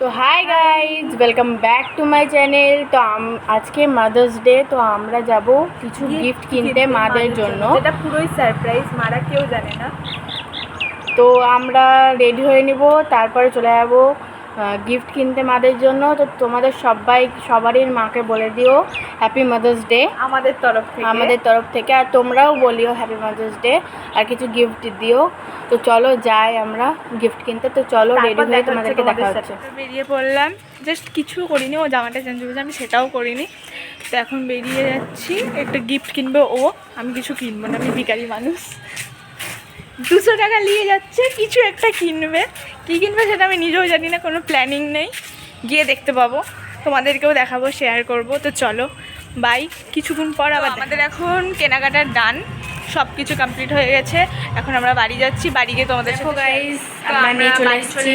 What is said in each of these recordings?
তো hi guys, welcome back to my channel. তো আজকে মাদার্স ডে, তো আমরা যাব কিছু গিফট কিনতে মাদের জন্য, যেটা পুরোই সারপ্রাইজ, মারা কেউ জানে না। তো আমরা রেডি হয়ে নিব, তারপরে চলে যাব গিফট কিনতে মাদের জন্য। তো তোমাদের সবারই মাকে বলে দিও হ্যাপি মাদার্স ডে আমাদের তরফ থেকে। আর তোমরাও বলিও হ্যাপি মাদার্স ডে, আর কিছু গিফট দিও। তো চলো যাই আমরা গিফট কিনতে। তো চলো রেডি হয়ে তোমাদেরকে দেখা হচ্ছে। বেরিয়ে পড়লাম, জাস্ট কিছু করিনি, ও জামাটা চেঞ্জ করেছে, আমি সেটাও করিনি। তো এখন বেরিয়ে যাচ্ছি, একটা গিফট কিনবে ও, আমি কিছু কিনবো না, আমি ভিখারি মানুষ। 200 টাকা নিয়ে যাচ্ছে, কিছু একটা কিনবে। কী কিনবে সেটা আমি নিজেও জানি না, কোনো প্ল্যানিং নেই, গিয়ে দেখতে পাবো, তোমাদেরকেও দেখাবো, শেয়ার করব। তো চলো বাই, কিছুক্ষণ পর আবার। আমাদের এখন কেনাকাটার ডান, সব কিছু কমপ্লিট হয়ে গেছে। এখন আমরা বাড়ি যাচ্ছি, বাড়ি গিয়ে তোমাদের গাইস আমরা নিয়ে চলে এসেছি,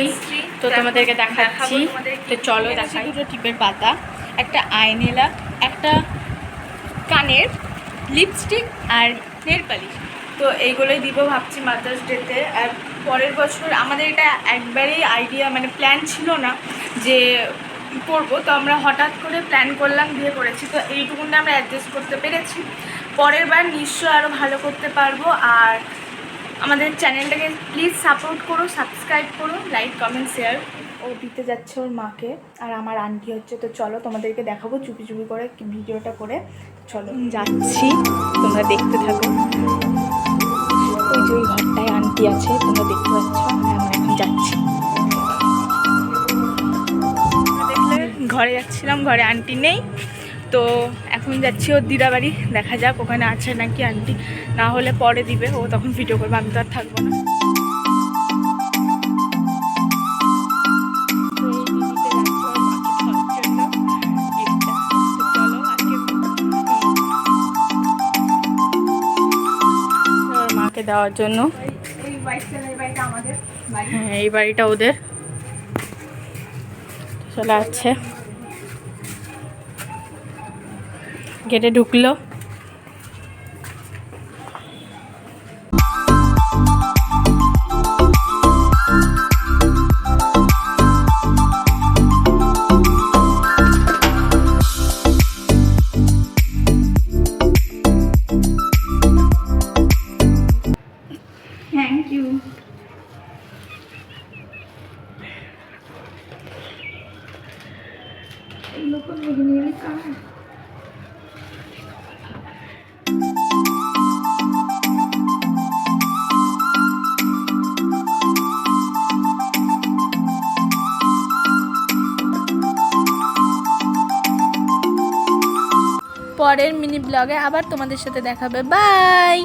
তো তোমাদেরকে দেখাচ্ছি। তো চলো দেখাই। দুটো টিপের পাতা, একটা আইনেলা, একটা কানের লিপস্টিক আর নেল পালিশ। তো এইগুলোই দিব ভাবছি মাদার্স ডেতে। আর পরের বছর আমাদের এটা একবারেই আইডিয়া, মানে প্ল্যান ছিল না যে করবো, তো আমরা হঠাৎ করে প্ল্যান করলাম, দিয়ে করেছি। তো এইটুকুনটা আমরা অ্যাডজাস্ট করতে পেরেছি, পরের বার নিশ্চয়ই আরও ভালো করতে পারবো। আর আমাদের চ্যানেলটাকে প্লিজ সাপোর্ট করো, সাবস্ক্রাইব করো, লাইক কমেন্ট শেয়ার। ও দিতে যাচ্ছে ওর মাকে, আর আমার আন্টি হচ্ছে। তো চলো তোমাদেরকে দেখাবো চুপি চুপি করে ভিডিওটা করে। চলো যাচ্ছি, তোমরা দেখতে থাকো। ওই যে ওই ঘরটায় আন্টি আছে, তোমরা দেখতে পাচ্ছ। আমরা এখন যাচ্ছি, দেখলে ঘরে যাচ্ছিলাম, ঘরে আন্টি নেই। তো এখন যাচ্ছি ওর দিদা বাড়ি, দেখা যাক ওখানে আছে নাকি আন্টি, না হলে পরে দিবে, ও তখন ভিডিও করবে, আমি তো আর থাকবো না। মাকে দেওয়ার জন্য। হ্যাঁ, এই বাড়িটা ওদের। চলে আসছে, গেটে ঢুকলো। Thank you. পরের মিনি ব্লগে আবার তোমাদের সাথে দেখাবে, বাই।